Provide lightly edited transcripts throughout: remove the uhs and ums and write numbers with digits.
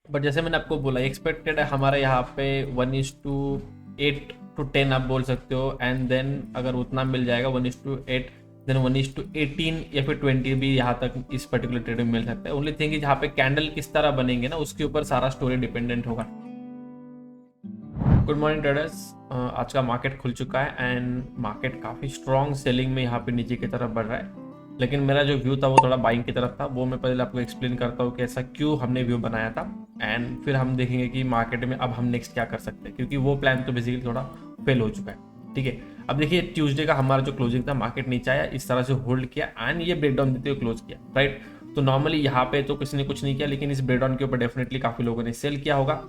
But जैसे मैंने आपको बोला एक्सपेक्टेड है हमारे यहाँ पे 1:8 to 10 आप बोल सकते हो, एंड देन अगर उतना मिल जाएगा 1:8, देन 1:18 या फिर 20 भी यहाँ तक इस पर्टिकुलर ट्रेड में मिल सकता है। ओनली थिंग जहाँ पे कैंडल किस तरह बनेंगे ना उसके ऊपर सारा स्टोरी डिपेंडेंट होगा। गुड मॉर्निंग ट्रेडर्स, आज का मार्केट खुल चुका है एंड मार्केट काफ़ी स्ट्रॉन्ग सेलिंग में यहाँ पे नीचे की तरफ बढ़ रहा है। लेकिन मेरा जो व्यू था वो थोड़ा बाइंग की तरफ था, वो मैं पहले आपको एक्सप्लेन करता हूँ कि ऐसा क्यों हमने व्यू बनाया था, एंड फिर हम देखेंगे कि मार्केट में अब हम नेक्स्ट क्या कर सकते हैं, क्योंकि वो प्लान तो बेसिकली थोड़ा फेल हो चुका है। ठीक है, अब देखिए ट्यूसडे का हमारा जो क्लोजिंग था, मार्केट नीचे आया, इस तरह से होल्ड किया एंड ये ब्रेकडाउन देते हुए क्लोज किया, राइट। तो नॉर्मली यहाँ पे तो किसी ने कुछ नहीं किया, लेकिन इस ब्रेकडाउन के ऊपर डेफिनेटली काफ़ी लोगों ने सेल किया होगा।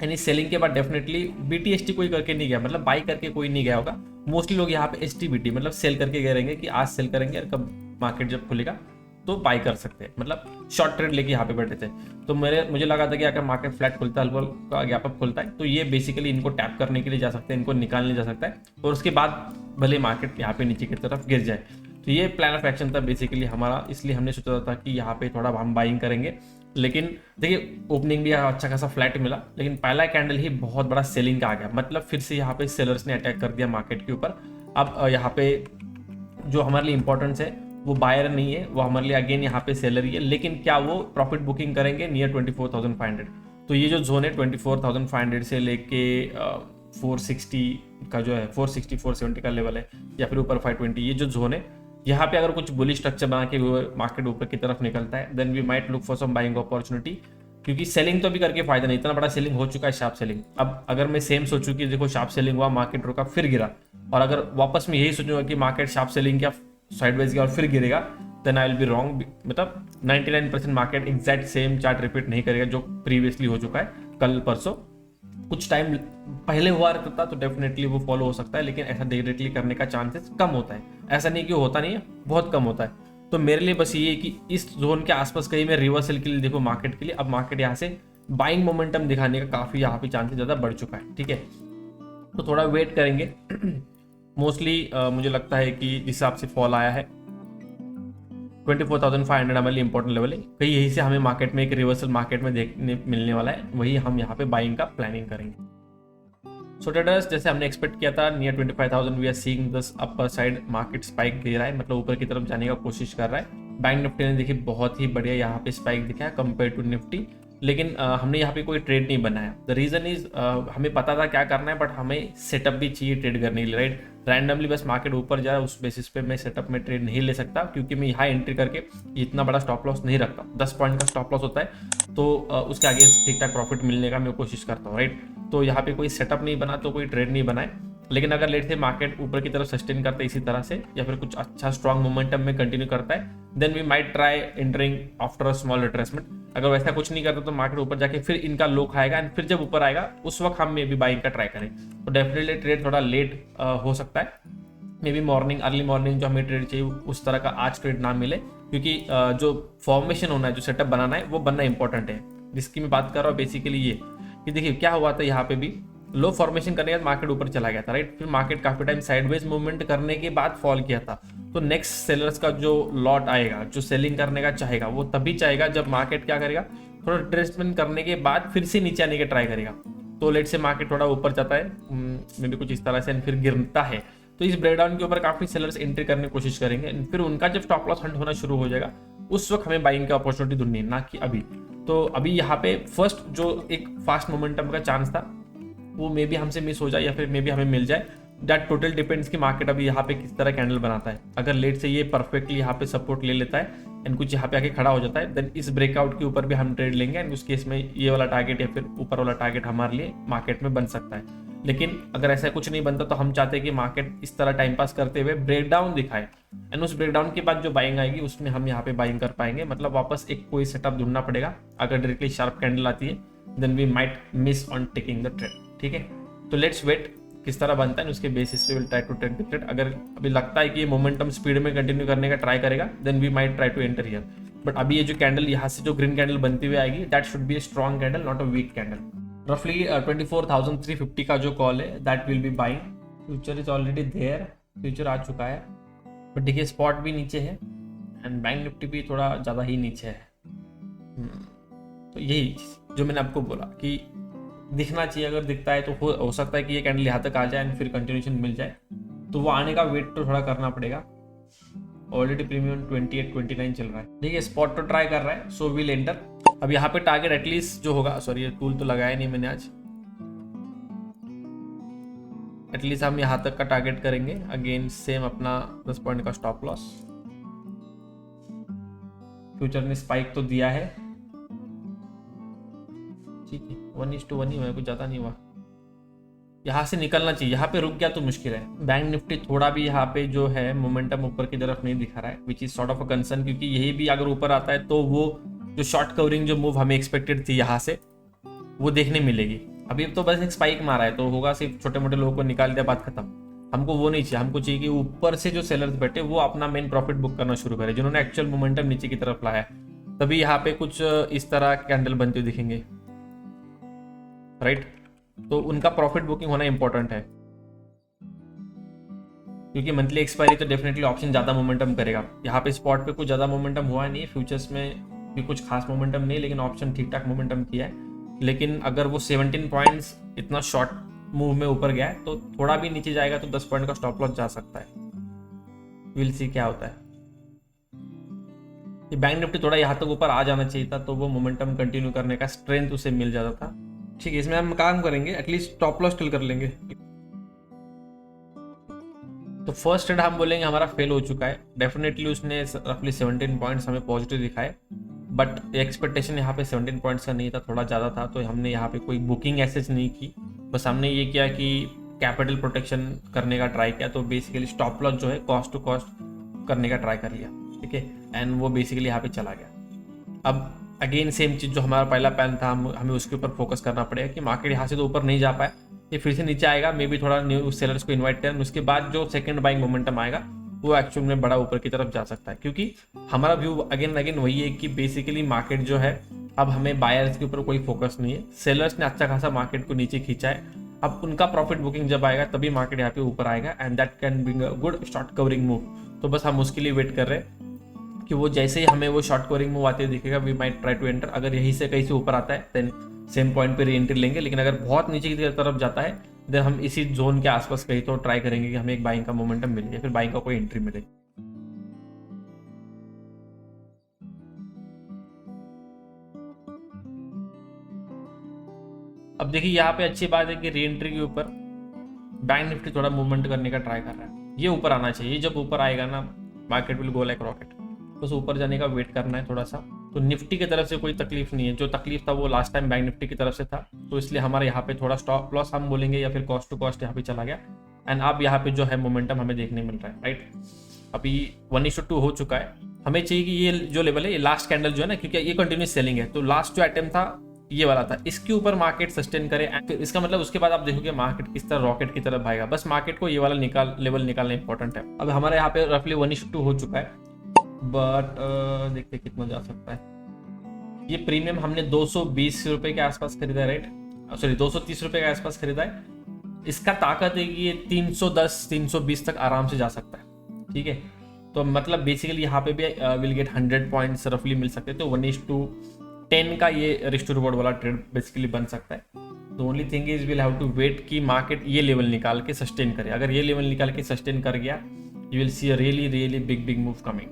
एंड इस सेलिंग के बाद डेफिनेटली BTST कोई करके नहीं गया, मतलब बाई करके कोई नहीं गया होगा। मोस्टली लोग यहाँ पे STBT मतलब सेल करके गए रहेंगे कि आज सेल करेंगे और कब मार्केट जब खुलेगा तो बाई कर सकते हैं, मतलब शॉर्ट ट्रेड लेके यहाँ पे बैठे थे। तो मुझे लगा था कि अगर मार्केट फ्लैट खुलता है, हल्का का गैप अप खुलता है, तो ये बेसिकली इनको टैप करने के लिए जा सकते हैं, इनको निकालने जा सकता है, और उसके बाद भले मार्केट यहाँ पे नीचे की तरफ गिर जाए। तो ये प्लान ऑफ एक्शन था बेसिकली हमारा, इसलिए हमने सोचा था कि यहाँ पे थोड़ा हम बाइंग करेंगे। लेकिन देखिए ओपनिंग भी अच्छा खासा फ्लैट मिला, लेकिन पहला कैंडल ही बहुत बड़ा सेलिंग का आ गया, मतलब फिर से यहाँ पे सेलर्स ने अटैक कर दिया मार्केट के ऊपर। अब यहाँ पे जो हमारे लिए इंपॉर्टेंस है वो बायर नहीं है, वो हमारे लिए अगेन यहाँ पे सेलर ही है, लेकिन क्या वो प्रॉफिट बुकिंग करेंगे नियर 24,500। तो ये जो जोन है 24,500 से लेके 460 का जो है 460 470 का लेवल है, या फिर ऊपर 520, ये जो जोन है, यहाँ पे अगर कुछ बुलिश स्ट्रक्चर बना के मार्केट ऊपर की तरफ निकलता है, then we might look for some buying opportunity. क्योंकि सेलिंग तो अभी करके फायदा नहीं, इतना बड़ा सेलिंग हो चुका है, शार्प सेलिंग। अब अगर मैं सेम सोचूं कि देखो शार्प सेलिंग हुआ, मार्केट रुका फिर गिरा, और अगर वापस मैं यही सोचूंगा कि मार्केट शार्प सेलिंग क्या साइडवेज गया और फिर गिरेगा, then I will be wrong. मतलब 99% market exact same chart repeat नहीं करेगा जो प्रीवियसली हो चुका है कल परसों। कुछ टाइम पहले हुआ रहता था तो डेफिनेटली वो फॉलो हो सकता है, लेकिन ऐसा डायरेक्टली करने का चांसेस कम होता है। ऐसा नहीं कि होता नहीं है, बहुत कम होता है। तो मेरे लिए बस ये है कि इस जोन के आसपास कहीं मैं रिवर्सल के लिए देखो मार्केट के लिए, अब मार्केट यहाँ से बाइंग मोमेंटम दिखाने का काफ़ी यहाँ पे चांसेस ज़्यादा बढ़ चुका है। ठीक है, तो थोड़ा वेट करेंगे। मोस्टली मुझे लगता है कि जिस हिसाब से फॉल आया है 24,500 हमारे लिए इंपॉर्टेंट लेवल है, कहीं यहीं से हमें मार्केट में एक रिवर्सल मार्केट में देखने मिलने वाला है, वही हम यहाँ पे बाइंग का प्लानिंग करेंगे। सो ट्रेडर्स, जैसे हमने एक्सपेक्ट किया था near 25,000 we are seeing this upper side market spike दे रहा है, मतलब ऊपर की तरफ जाने का कोशिश कर रहा है। बैंक निफ्टी ने देखिए बहुत ही बढ़िया यहाँ पे स्पाइक दिखा है कंपेयर टू निफ्टी, लेकिन हमने यहाँ पे कोई ट्रेड नहीं बनाया। द रीजन इज हमें पता था क्या करना है, बट हमें सेटअप भी चाहिए ट्रेड करने के लिए, राइट। रैंडमली बस मार्केट ऊपर जाए उस बेसिस पे मैं सेटअप में ट्रेड नहीं ले सकता, क्योंकि मैं यहाँ एंट्री करके इतना बड़ा स्टॉप लॉस नहीं रखता। 10 पॉइंट का स्टॉप लॉस होता है, तो उसके आगे ठीक ठाक प्रॉफिट मिलने का मैं कोशिश करता हूँ, राइट। तो यहाँ पे कोई सेटअप नहीं बना तो कोई ट्रेड नहीं बनाए। लेकिन अगर लेट से मार्केट ऊपर की तरफ सस्टेन करता है इसी तरह से, या फिर कुछ अच्छा स्ट्रॉन्ग मोमेंटम में कंटिन्यू करता है, then we might try entering after a small retracement. अगर वैसा कुछ नहीं करता तो मार्केट ऊपर जाके फिर इनका लो खाएगा, एंड फिर जब ऊपर आएगा उस वक्त हम मे बी बाइंग का ट्राई करें। तो डेफिनेटली ट्रेड थोड़ा लेट हो सकता है, may be morning, early morning जो हमें ट्रेड चाहिए उस तरह का आज ट्रेड ना मिले, क्योंकि जो फॉर्मेशन होना है, जो सेटअप बनाना है, वो बनना इंपॉर्टेंट है। जिसकी मैं बात कर रहा हूँ बेसिकली ये कि देखिए क्या हुआ था, यहाँ पे भी लो फॉर्मेशन करने के बाद मार्केट ऊपर चला गया था, राइट। फिर मार्केट काफी टाइम साइडवेज मूवमेंट करने के बाद फॉल किया था। तो नेक्स्ट सेलर्स का जो लॉट आएगा, जो सेलिंग करने का चाहेगा, वो तभी चाहेगा जब मार्केट क्या करेगा, थोड़ा रिट्रेसमेंट करने के बाद फिर से नीचे आने के ट्राई करेगा। तो लेट से मार्केट थोड़ा ऊपर जाता है मे भी कुछ इस तरह से, फिर गिरता है, तो इस ब्रेकडाउन के ऊपर काफी सेलर्स एंट्री करने की कोशिश करेंगे, फिर उनका जब स्टॉप लॉस हंट होना शुरू हो जाएगा, उस वक्त हमें बाइंग की अपॉर्चुनिटी ढूंढनी है, ना कि अभी। तो अभी यहाँ पे फर्स्ट जो एक फास्ट मोमेंटम का चांस था वो मे बी हमसे मिस हो जाए, या फिर मे बी हमें मिल जाए। दैट टोटल डिपेंड्स कि मार्केट अभी यहाँ पे किस तरह कैंडल बनाता है। अगर लेट से ये परफेक्टली यहाँ पे सपोर्ट ले लेता है एंड कुछ यहाँ पे आके खड़ा हो जाता है, देन इस ब्रेकआउट के ऊपर भी हम ट्रेड लेंगे, एंड उस केस में ये वाला टारगेट या फिर ऊपर वाला टारगेट हमारे लिए मार्केट में बन सकता है। लेकिन अगर ऐसा कुछ नहीं बनता तो हम चाहते हैं कि मार्केट इस तरह टाइम पास करते हुए ब्रेकडाउन दिखाए, एंड उस ब्रेकडाउन के बाद जो बाइंग आएगी उसमें हम यहाँ पे बाइंग कर पाएंगे। मतलब वापस एक कोई सेटअप ढूंढना पड़ेगा। अगर डायरेक्टली शार्प कैंडल आती है then we might miss on taking the trade. ठीक है, तो लेट्स वेट किस तरह बनता है, उसके बेसिस पे will try to take the trade. अगर अभी लगता है कि ये मोमेंटम स्पीड में कंटिन्यू करने का ट्राई करेगा, then we might try to enter here. But अभी ये जो कैंडल यहाँ से जो ग्रीन कैंडल बनती हुई आएगी, that should be a strong candle, not a weak candle. रफली 24,350 का जो कॉल है that will be buying. Future is already there, future आ चुका है, बट देखिए स्पॉट भी नीचे है एंड बैंक निफ्टी भी थोड़ा ज़्यादा ही नीचे है। तो यही जो मैंने आपको बोला कि दिखना चाहिए, अगर दिखता है तो हो सकता है कि ये कैंडल यहाँ तक आ जाए एंड फिर कंटिन्यूशन मिल जाए, तो वो आने का वेट तो थोड़ा करना पड़ेगा। ऑलरेडी प्रीमियम 28-29 चल रहा है, ठीक है, स्पॉट तो ट्राई कर रहा है, सो विल एंटर। अब यहाँ पे टारगेट एटलीस्ट जो होगा, सॉरी ये टूल तो लगाया नहीं मैंने आज, एटलीस्ट हम यहाँ तक का टारगेट करेंगे। अगेन सेम अपना 10 पॉइंट का स्टॉप लॉस। फ्यूचर ने स्पाइक तो दिया है, ठीक है, 1:1 ही हुआ, कुछ ज़्यादा नहीं हुआ। यहाँ से निकलना चाहिए, यहाँ पे रुक गया तो मुश्किल है। बैंक निफ्टी थोड़ा भी यहाँ पे जो है मोमेंटम ऊपर की तरफ नहीं दिखा रहा है, which is sort of a concern, क्योंकि यही भी अगर ऊपर आता है तो वो जो शॉर्ट कवरिंग जो मूव हमें एक्सपेक्टेड थी यहाँ से वो देखने मिलेगी। अभी तो बस एक स्पाइक मारा है तो होगा, सिर्फ छोटे मोटे लोगों को निकाल दिया, बात खत्म। हमको वो नहीं चाहिए, हमको चाहिए कि ऊपर से जो सेलर्स बैठे वो अपना मेन प्रॉफिट बुक करना शुरू करें, जिन्होंने एक्चुअल मोमेंटम नीचे की तरफ लाया, तभी यहाँ पे कुछ इस तरह कैंडल बनते हुए दिखेंगे, राइट। तो उनका प्रॉफिट बुकिंग होना इंपॉर्टेंट है, क्योंकि मंथली एक्सपायरी तो डेफिनेटली ऑप्शन ज़्यादा मोमेंटम करेगा। यहाँ पे स्पॉट पे कुछ ज़्यादा मोमेंटम हुआ नहीं है, फ्यूचर्स में भी कुछ खास मोमेंटम नहीं, लेकिन ऑप्शन ठीक ठाक मोमेंटम किया है। लेकिन अगर वो 17 पॉइंट्स इतना शॉर्ट मूव में ऊपर गया है तो थोड़ा भी नीचे जाएगा तो 10 पॉइंट का स्टॉप लॉस जा सकता है। विल सी क्या होता है। ये बैंक निफ्टी थोड़ा यहाँ तक ऊपर आ जाना चाहिए था, तो वो मोमेंटम कंटिन्यू करने का स्ट्रेंथ उसे मिल जाता था, ठीक है। इसमें हम काम करेंगे, एटलीस्ट स्टॉप लॉस स्टिल कर लेंगे। तो फर्स्ट ट्रेड हम बोलेंगे हमारा फेल हो चुका है, डेफिनेटली उसने रफली 17 पॉइंट्स हमें पॉजिटिव दिखाए, बट एक्सपेक्टेशन यहाँ पे 17 पॉइंट्स का नहीं था, थोड़ा ज़्यादा था, तो हमने यहाँ पे कोई बुकिंग एसेज नहीं की, बस हमने ये किया कि कैपिटल प्रोटेक्शन करने का ट्राई किया। तो बेसिकली स्टॉप लॉस जो है कॉस्ट टू कॉस्ट करने का ट्राई कर लिया, ठीक है, एंड वो बेसिकली यहाँ पे चला गया। अब अगेन सेम चीज़ जो हमारा पहला प्लान था, हमें उसके ऊपर फोकस करना पड़ेगा कि मार्केट यहाँ से तो ऊपर नहीं जा पाए, ये फिर से नीचे आएगा, मे बी थोड़ा न्यू सेलर्स को इन्वाइट करें, उसके बाद जो सेकंड बाइंग मोमेंटम आएगा वो एक्चुअल में बड़ा ऊपर की तरफ जा सकता है। क्योंकि हमारा व्यू अगेन अगेन वही है कि बेसिकली मार्केट जो है, अब हमें बायर्स के ऊपर कोई फोकस नहीं है, सेलर्स ने अच्छा खासा मार्केट को नीचे खींचा है, अब उनका प्रॉफिट बुकिंग जब आएगा तभी मार्केट यहाँ पे ऊपर आएगा, and that can bring a good short covering move. तो बस हम उसके लिए वेट कर रहे हैं कि वो जैसे ही हमें वो शॉर्ट कवरिंग मूव आते दिखेगा, we might try to enter. अगर यहीं से कहीं से ऊपर आता है देन सेम पॉइंट पे री एंट्री लेंगे, लेकिन अगर बहुत नीचे की तरफ जाता है देन हम इसी जोन के आसपास कहीं तो ट्राई करेंगे कि हमें एक बाइंग का मोमेंटम मिल जाए, फिर बाइंग का कोई एंट्री मिले। अब देखिए यहाँ पे अच्छी बात है कि री एंट्री के ऊपर बैंक निफ्टी थोड़ा मूवमेंट करने का ट्राई कर रहा है, ये ऊपर आना चाहिए, जब ऊपर आएगा ना market will go like rocket, बस ऊपर जाने का वेट करना है थोड़ा सा। तो निफ्टी की तरफ से कोई तकलीफ नहीं है, जो तकलीफ था वो लास्ट टाइम बैंक निफ्टी की तरफ से था, तो इसलिए हमारे यहाँ पे थोड़ा स्टॉप लॉस हम बोलेंगे या फिर कॉस्ट टू कॉस्ट यहाँ पे चला गया, एंड अब यहाँ पे जो है मोमेंटम हमें देखने मिल रहा है, राइट। अभी 1:2 हो चुका है, हमें चाहिए कि ये जो लेवल है, ये लास्ट कैंडल जो है ना, क्योंकि ये कंटिन्यूस सेलिंग है, तो लास्ट जो आइटम था ये वाला था, इसके ऊपर मार्केट सस्टेन करे, फिर इसका मतलब उसके बाद आप देखोगे मार्केट किस तरह रॉकेट की तरफ भागेगा। बस मार्केट को ये वाला लेवल निकालना इंपॉर्टेंट है। अब हमारे यहाँ पे रफली 1:2 हो चुका है, बट देखते कितना जा सकता है। ये प्रीमियम हमने 220 रुपए के आसपास खरीदा है, राइट, सॉरी 230 रुपए के आसपास खरीदा है। इसका ताकत है कि ये 310-320 तक आराम से जा सकता है, ठीक है। तो मतलब बेसिकली यहाँ पे भी विल गेट 100 पॉइंट्स रफली मिल सकते हैं, तो 1:10 का ये रिस्क टू रिवॉर्ड वाला ट्रेड बेसिकली बन सकता है। The only thing is will have to wait कि मार्केट ये लेवल निकाल के सस्टेन करे। अगर ये लेवल निकाल के सस्टेन कर गया, you will see a really big move coming.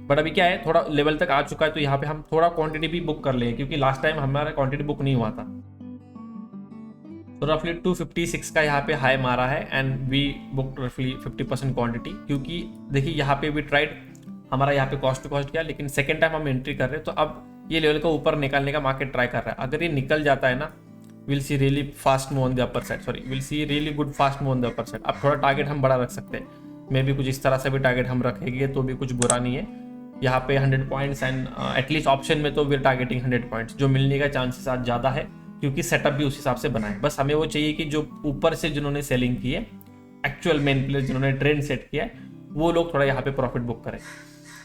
But अभी क्या है, थोड़ा लेवल तक आ चुका है, तो यहाँ पे हम थोड़ा क्वांटिटी भी बुक कर लेंगे, क्योंकि लास्ट टाइम हमारा क्वांटिटी बुक नहीं हुआ था। तो रफली 256 का यहाँ पे हाई मारा है, एंड वी बुक रफली 50% क्वांटिटी, क्योंकि देखिए यहाँ पे भी ट्राइड हमारा यहाँ पे कॉस्ट टू कॉस्ट गया, लेकिन सेकेंड टाइम हम एंट्री कर रहे हैं, तो अब ये लेवल को ऊपर निकालने का मार्केट ट्राई कर रहा है। अगर ये निकल जाता है ना, will see really fast move on the upper side, sorry will see really good fast move on the upper side. अब थोड़ा टारगेट हम बड़ा रख सकते हैं, मे भी कुछ इस तरह से भी टारगेट हम रखेंगे तो भी कुछ बुरा नहीं है। यहाँ पे 100 पॉइंट्स एंड एटलीस्ट ऑप्शन में तो वी आर टारगेटिंग 100 पॉइंट्स, जो मिलने का चांसेस आज ज़्यादा है, क्योंकि सेटअप भी उस हिसाब से बना है। बस हमें वो चाहिए कि जो ऊपर से जिन्होंने सेलिंग की है, एक्चुअल मेन प्लेयर जिन्होंने ट्रेंड सेट किया है, वो लोग थोड़ा यहाँ पे प्रॉफिट बुक करें।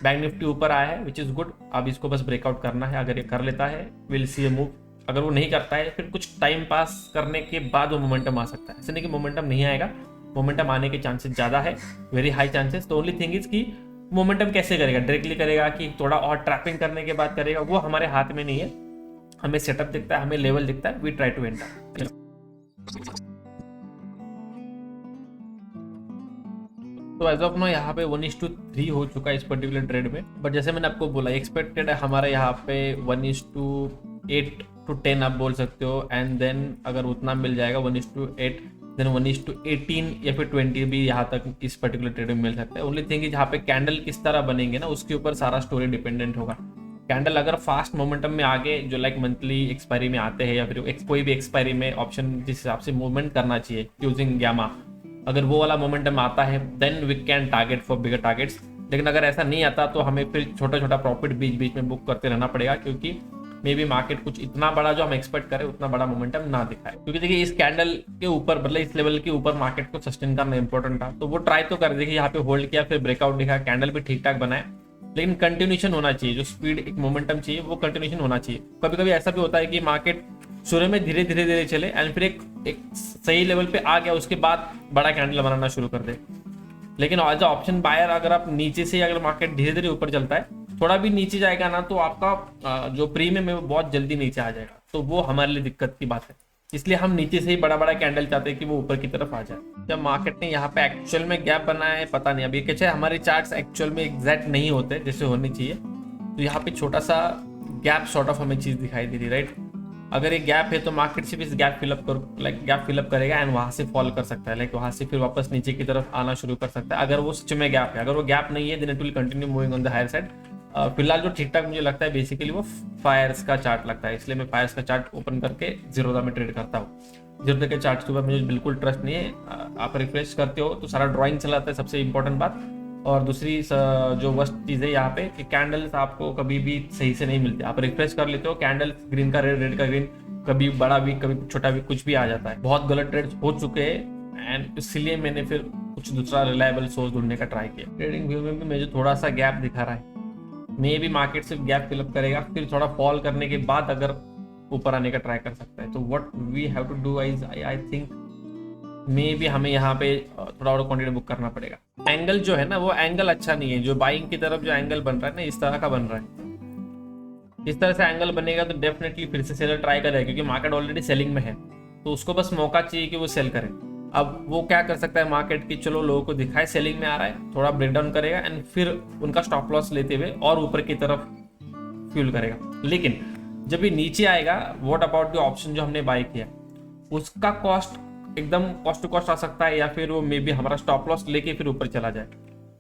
बैंक निफ्टी ऊपर आया है, विच इज़ गुड। अब इसको बस ब्रेकआउट करना है, अगर ये कर लेता है विल सी ए मूव, अगर वो नहीं करता है फिर कुछ टाइम पास करने के बाद वो मोमेंटम आ सकता है। ऐसे नहीं कि मोमेंटम नहीं आएगा, मोमेंटम आने के चांसेस ज़्यादा है, वेरी हाई चांसेस। तो ओनली थिंग इज कि मोमेंटम कैसे करेगा, डायरेक्टली करेगा कि थोड़ा और ट्रैपिंग करने के बाद करेगा, वो हमारे हाथ में नहीं है। हमें सेटअप दिखता है, हमें लेवल दिखता है, वी ट्राई टू एंटर। तो एज ऑफ नो यहाँ पे 1:3 हो चुका है इस पर्टिकुलर ट्रेड में, बट जैसे मैंने आपको बोला एक्सपेक्टेड है हमारा यहाँ पे 1:8 to 10 आप बोल सकते हो, एंड देन अगर उतना मिल जाएगा 1:8 देन 1:18 या फिर 20 भी यहाँ तक इस पर्टिकुलर ट्रेड में मिल सकता है। ओनली थिंग यहाँ पे कैंडल किस तरह बनेंगे ना उसके ऊपर सारा स्टोरी डिपेंडेंट होगा। कैंडल अगर फास्ट मोमेंटम में आगे जो लाइक मंथली एक्सपायरी में आते हैं या फिर कोई भी एक्सपायरी में ऑप्शन जिस हिसाब से मूवमेंट करना चाहिए यूजिंग गैमा, अगर वो वाला मोमेंटम आता है then we can target for bigger targets. लेकिन अगर ऐसा नहीं आता तो हमें फिर छोटा छोटा प्रॉफिट बीच बीच में बुक करते रहना पड़ेगा, क्योंकि मे बी मार्केट कुछ इतना बड़ा जो हम एक्सपेक्ट करें उतना बड़ा मोमेंटम ना दिखाए। क्योंकि देखिए इस कैंडल के ऊपर मतलब इस लेवल के ऊपर मार्केट को सस्टेन करना इंपॉर्टेंट था, तो वो ट्राई तो कर देखिए यहाँ पे होल्ड किया, फिर ब्रेकआउट दिखा, कैंडल भी ठीक ठाक बनाए, लेकिन कंटिन्यूशन होना चाहिए। जो स्पीड एक मोमेंटम चाहिए वो कंटिन्यूशन होना चाहिए। कभी कभी ऐसा भी होता है कि मार्केट शुरू में धीरे धीरे धीरे चले एंड फिर एक सही लेवल पे आ गया, उसके बाद बड़ा कैंडल बनाना शुरू कर दे। लेकिन एज ऑप्शन बायर अगर आप नीचे से अगर मार्केट धीरे धीरे ऊपर चलता है, थोड़ा भी नीचे जाएगा ना तो आपका जो प्रीमियम है वो बहुत जल्दी नीचे आ जाएगा, तो वो हमारे लिए दिक्कत की बात है। इसलिए हम नीचे से ही बड़ा बड़ा कैंडल चाहते हैं कि वो ऊपर की तरफ आ जाए। जब मार्केट ने यहाँ पे एक्चुअल में गैप बनाया है पता नहीं, अभी कैसे हमारे चार्ट्स एक्चुअल में एग्जैक्ट नहीं होते जैसे होनी चाहिए, तो यहाँ पे छोटा सा गैप सॉर्ट ऑफ हमें चीज दिखाई दे रही, राइट। अगर ये गैप है तो मार्केट सिर्फ इस गैप फिलअप करेगा एंड वहां से फॉल कर सकता है, लाइक वहां से फिर वापस नीचे की तरफ आना शुरू कर सकता है अगर वो सच में गैप है। अगर वो गैप नहीं है then it will continue moving on the higher side. फिलहाल जो ठीक ठाक मुझे लगता है बेसिकली वो फायर्स का चार्ट लगता है, इसलिए मैं फायर्स का चार्ट ओपन करके जीरोधा में ट्रेड करता हूँ। जीरोधा के चार्ट के ऊपर मुझे बिल्कुल ट्रस्ट नहीं है। आप रिफ्रेश करते हो तो सारा ड्राइंग चला जाता है, सबसे इंपॉर्टेंट बात। और दूसरी जो वर्स्ट चीज़ है यहाँ पे कि कैंडल्स आपको कभी भी सही से नहीं मिलते। आप रिफ्रेश कर लेते हो, कैंडल ग्रीन का रेड, रेड का ग्रीन, कभी बड़ा भी कभी छोटा भी कुछ भी आ जाता है। बहुत गलत ट्रेड्स हो चुके हैं एंड इसलिए मैंने फिर कुछ दूसरा रिलायबल सोर्स ढूंढने का ट्राई किया। ट्रेडिंग व्यू में भी मुझे थोड़ा सा गैप दिखा रहा है, मे भी मार्केट सिर्फ गैप फिलअप करेगा, फिर थोड़ा फॉल करने के बाद अगर ऊपर आने का ट्राई कर सकता है। तो what we have to do is I think may भी हमें यहाँ पे थोड़ा और क्वांटिटी बुक करना पड़ेगा। एंगल जो है ना वो एंगल अच्छा नहीं है, जो बाइंग की तरफ जो एंगल बन रहा है ना इस तरह का बन रहा है। इस तरह से एंगल बनेगा तो डेफिनेटली फिर से सेलर ट्राई करेगा, क्योंकि मार्केट ऑलरेडी सेलिंग में है, तो उसको बस मौका चाहिए कि वो सेल करे। अब वो क्या कर सकता है मार्केट की, चलो लोगों को दिखाए सेलिंग में आ रहा है, थोड़ा ब्रेकडाउन करेगा एंड फिर उनका स्टॉप लॉस लेते हुए और ऊपर की तरफ फ्यूल करेगा। लेकिन जब ये नीचे आएगा, व्हाट अबाउट द ऑप्शन जो हमने बाय किया उसका कॉस्ट एकदम कॉस्ट टू कॉस्ट आ सकता है, या फिर वो मे बी हमारा स्टॉप लॉस लेके फिर ऊपर चला जाए,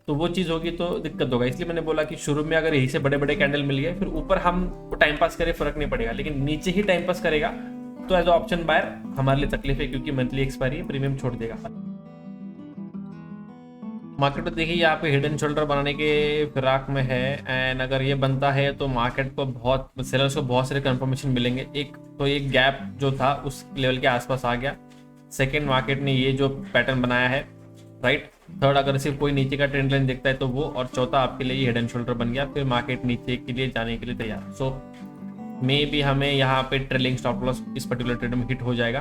तो वो चीज़ होगी तो दिक्कत होगा। इसलिए मैंने बोला कि शुरू में अगर यही से बड़े बड़े कैंडल मिल गए फिर ऊपर हम टाइम पास करें फर्क नहीं पड़ेगा, लेकिन नीचे ही टाइम पास करेगा तो एज ऑप्शन बायर हमारे लिए तकलीफ है, क्योंकि मंथली एक्सपायरी है, प्रीमियम छोड़ देगा। मार्केट तो देखिए यहाँ पे हिडन शोल्डर बनाने के फिराक में है एंड अगर ये बनता है तो मार्केट को बहुत सेलर्स को बहुत सारे कंफर्मेशन मिलेंगे। एक तो ये गैप जो था उस लेवल के आसपास आ गया, सेकेंड मार्केट ने ये जो पैटर्न बनाया है, राइट। थर्ड अगर सिर्फ कोई नीचे का ट्रेंड लाइन देखता है तो वो, और चौथा आपके लिए हिडन शोल्डर बन गया, फिर मार्केट नीचे के लिए जाने के लिए तैयार। सो मे भी हमें यहाँ पे ट्रेलिंग स्टॉप लॉस इस पर्टिकुलर ट्रेड में हिट हो जाएगा।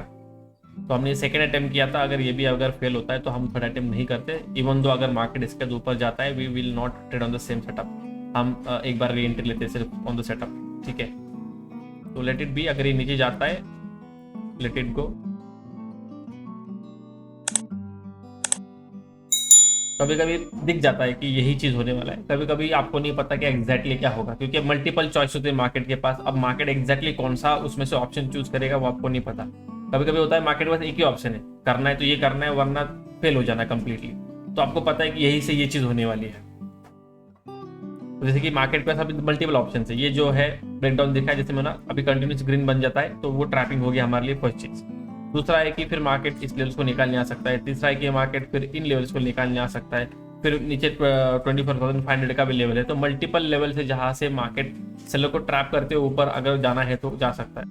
तो हमने सेकेंड अटेम्प्ट किया था, अगर ये भी अगर फेल होता है तो हम थर्ड अटेम्प्ट नहीं करते। इवन दो अगर मार्केट इसके ऊपर जाता है we will not trade on the same setup, हम एक बार री एंट्री लेते हैं सिर्फ ऑन द सेटअप, ठीक है। तो लेट इट बी, अगर ये नीचे जाता है लेट इट गो। कभी कभी दिख जाता है कि यही चीज होने वाला है, कभी कभी आपको नहीं पता कि एग्जैक्टली क्या होगा, क्योंकि मल्टीपल चॉइस होते हैं मार्केट के पास। अब मार्केट एग्जैक्टली कौन सा उसमें से ऑप्शन चूज करेगा वो आपको नहीं पता। कभी कभी होता है मार्केट के पास एक ही ऑप्शन है, करना है तो ये करना है वरना फेल हो जाना कंप्लीटली, तो आपको पता है कि यही से ये चीज होने वाली है। तो जैसे कि मार्केट के पास अभी मल्टीपल ऑप्शन है, ये जो है ब्रेकडाउन दिखा है जैसे मैंने, अभी कंटिन्यूस ग्रीन बन जाता है तो वो ट्रैपिंग होगी हमारे लिए फर्स्ट चीज। दूसरा है कि फिर मार्केट इस लेवल्स को निकालने आ सकता है। तीसरा है कि मार्केट फिर इन लेवल्स को निकालने आ सकता है। फिर नीचे 24,500 का भी लेवल है, तो मल्टीपल लेवल से जहां से मार्केट सेलर को ट्रैप करते हुए ऊपर अगर जाना है तो जा सकता है।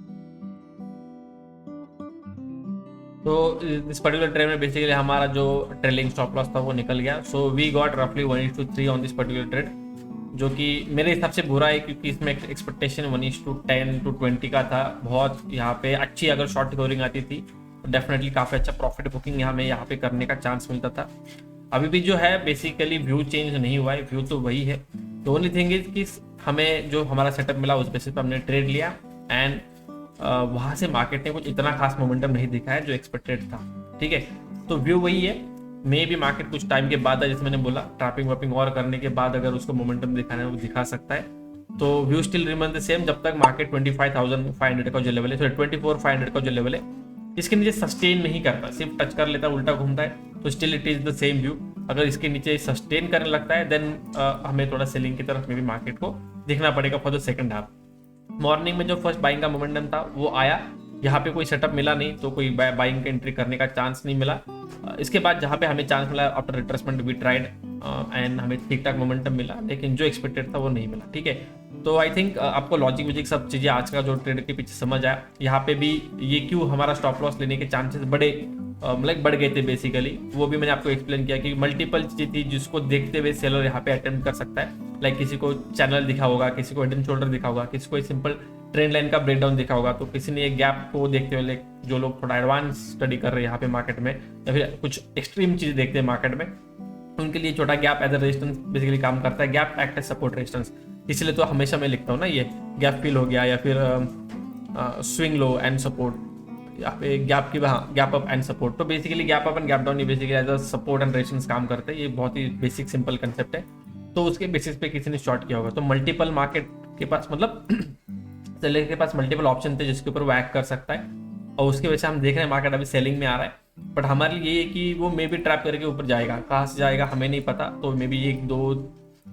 तो इस पर्टिकुलर ट्रेड में बेसिकली हमारा जो ट्रेलिंग स्टॉप लॉस था वो निकल गया। सो वी गॉट रफली 1:3 ऑन दिस पर्टिकुलर ट्रेड, जो कि मेरे हिसाब से बुरा है, क्योंकि इसमें एक्सपेक्टेशन 1:10 to 20 का था। बहुत यहाँ पे अच्छी अगर शॉर्ट कवरिंग आती थी तो डेफिनेटली काफ़ी अच्छा प्रॉफिट बुकिंग हमें यहाँ पे करने का चांस मिलता था। अभी भी जो है बेसिकली व्यू चेंज नहीं हुआ है, व्यू तो वही है। तो ओनली थिंग इज कि हमें जो हमारा सेटअप मिला उस बेसिस पर हमने ट्रेड लिया एंड वहाँ से मार्केट ने कुछ इतना खास मोमेंटम नहीं दिखा है जो एक्सपेक्टेड था। ठीक है, तो व्यू वही है, मे भी मार्केट कुछ टाइम के बाद, जैसे मैंने बोला, ट्रैपिंग वैपिंग और करने के बाद अगर उसको मोमेंटम दिखाना है वो दिखा सकता है। तो view still remain the same जब तक मार्केट 25,500 का जो लेवल है, सॉरी 24,500 का जो लेवल है इसके नीचे सस्टेन नहीं करता, सिर्फ टच कर लेता है, उल्टा घूमता है, तो still it is the same view. अगर इसके नीचे सस्टेन करने लगता है देन हमें थोड़ा सेलिंग की तरफ में भी मार्केट को देखना पड़ेगा for the second half. Morning में जो फर्स्ट बाइंग का मोमेंटम था वो आया, यहाँ पे कोई सेटअप मिला नहीं, तो कोई बाइंग का एंट्री करने का चांस नहीं मिला। इसके बाद जहाँ पे हमें चांस मिला after retracement we tried and हमें ठीक ठाक मोमेंटम मिला, लेकिन जो एक्सपेक्टेड था वो नहीं मिला। ठीक है, तो आई थिंक आपको लॉजिक विजिक सब चीज़ें आज का जो ट्रेड के पीछे समझ आया। यहाँ पे भी ये क्यों हमारा स्टॉप लॉस लेने के चांसेस मतलब बढ़ गए थे बेसिकली, वो भी मैंने आपको एक्सप्लेन किया कि मल्टीपल चीज़ें थी जिसको देखते हुए सेलर यहाँ पे अटेम्प्ट कर सकता है। लाइक किसी को चैनल दिखा होगा, किसी को हेड एंड शोल्डर दिखा होगा, किसी को सिंपल ट्रेंड लाइन का ब्रेकडाउन दिखा होगा, तो किसी ने एक गैप को देखते हुए, जो लोग थोड़ा एडवांस स्टडी कर रहे हैं यहाँ पे मार्केट में या फिर कुछ एक्सट्रीम चीज़ देखते हैं मार्केट में, उनके लिए छोटा gap as a resistance basically काम करता है। Gap act as support resistance, इसलिए तो हमेशा मैं लिखता हूँ ना, ये गैप फिल हो गया या फिर स्विंग लो एंड सपोर्ट, यहाँ पे गैप की गैप अप एंड सपोर्ट। तो basically gap up and gap down ये basically as a support and resistance काम करते हैं। ये बहुत ही बेसिक सिंपल कंसेप्ट है, तो उसके बेसिस पे किसी ने शॉर्ट किया होगा। तो मल्टीपल मार्केट के पास मतलब सेलर के पास मल्टीपल ऑप्शन थे जिसके ऊपर वो एक्ट कर सकता है, और उसके वजह से हम देख रहे हैं मार्केट अभी सेलिंग में आ रहा है। बट हमारे लिए ये है कि वो मे बी ट्रैप करके ऊपर जाएगा, कहाँ से जाएगा हमें नहीं पता। तो मे बी 1 2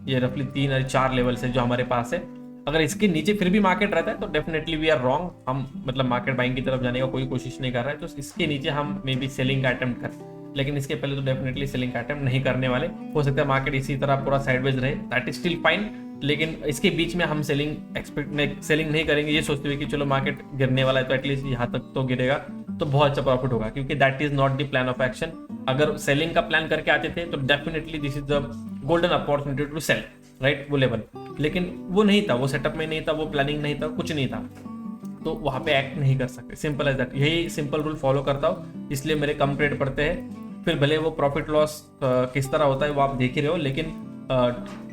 ये रफली 3 और 4 लेवल्स है जो हमारे पास है। अगर इसके नीचे फिर भी मार्केट रहता है तो डेफिनेटली वी आर रॉन्ग, हम मतलब मार्केट बाइंग की तरफ जाने का कोई कोशिश नहीं कर रहा है। तो इसके नीचे हम मे बी सेलिंग का अटेम्प्ट करें, लेकिन इसके पहले तो डेफिनेटली सेलिंग का अटेम्प्ट नहीं करने वाले। हो सकता है मार्केट इसी तरह पूरा साइडवेज रहे, दैट इज स्टिल फाइन, लेकिन इसके बीच में हम सेलिंग नहीं करेंगे ये सोचते हुए कि चलो मार्केट गिरने वाला है तो एटलीस्ट यहाँ तक तो गिरेगा तो बहुत अच्छा प्रॉफिट होगा, क्योंकि that is not the plan of action. अगर सेलिंग का प्लान करके आते थे तो definitely this is the golden opportunity to sell, right, वो लेवल, लेकिन वो नहीं था, वो सेटअप में नहीं था, वो प्लानिंग नहीं था, कुछ नहीं था, तो वहाँ पे एक्ट नहीं कर सकते। सिंपल एज दैट, यही सिंपल रूल फॉलो करता हूँ, इसलिए मेरे कम ट्रेड पड़ते हैं। फिर भले वो प्रॉफिट लॉस किस तरह होता है वो आप देख ही रहे हो, लेकिन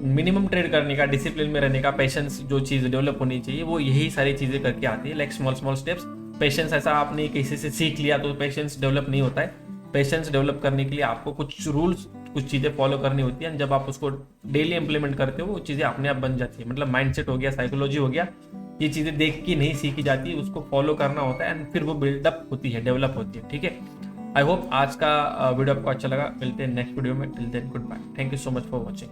मिनिमम ट्रेड करने का, डिसिप्लिन में रहने का, पेशेंस जो चीज़ डेवलप होनी चाहिए वो यही सारी चीज़ें करके आती है। Like small small steps, patience ऐसा आपने किसी से सीख लिया तो पेशेंस डेवलप नहीं होता है। पेशेंस डेवलप करने के लिए आपको कुछ रूल्स, कुछ चीज़ें फॉलो करनी होती है, जब आप उसको डेली इंप्लीमेंट करते हो वो चीज़ें अपने आप बन जाती है। मतलब माइंडसेट हो गया, साइकोलॉजी हो गया, ये चीज़ें देख के नहीं सीखी जाती, उसको फॉलो करना होता है एंड फिर वो बिल्डअप होती है, डेवलप होती है। ठीक है, आई होप आज का वीडियो आपको अच्छा लगा। मिलते हैं नेक्स्ट वीडियो में, till then goodbye, thank you so much for watching.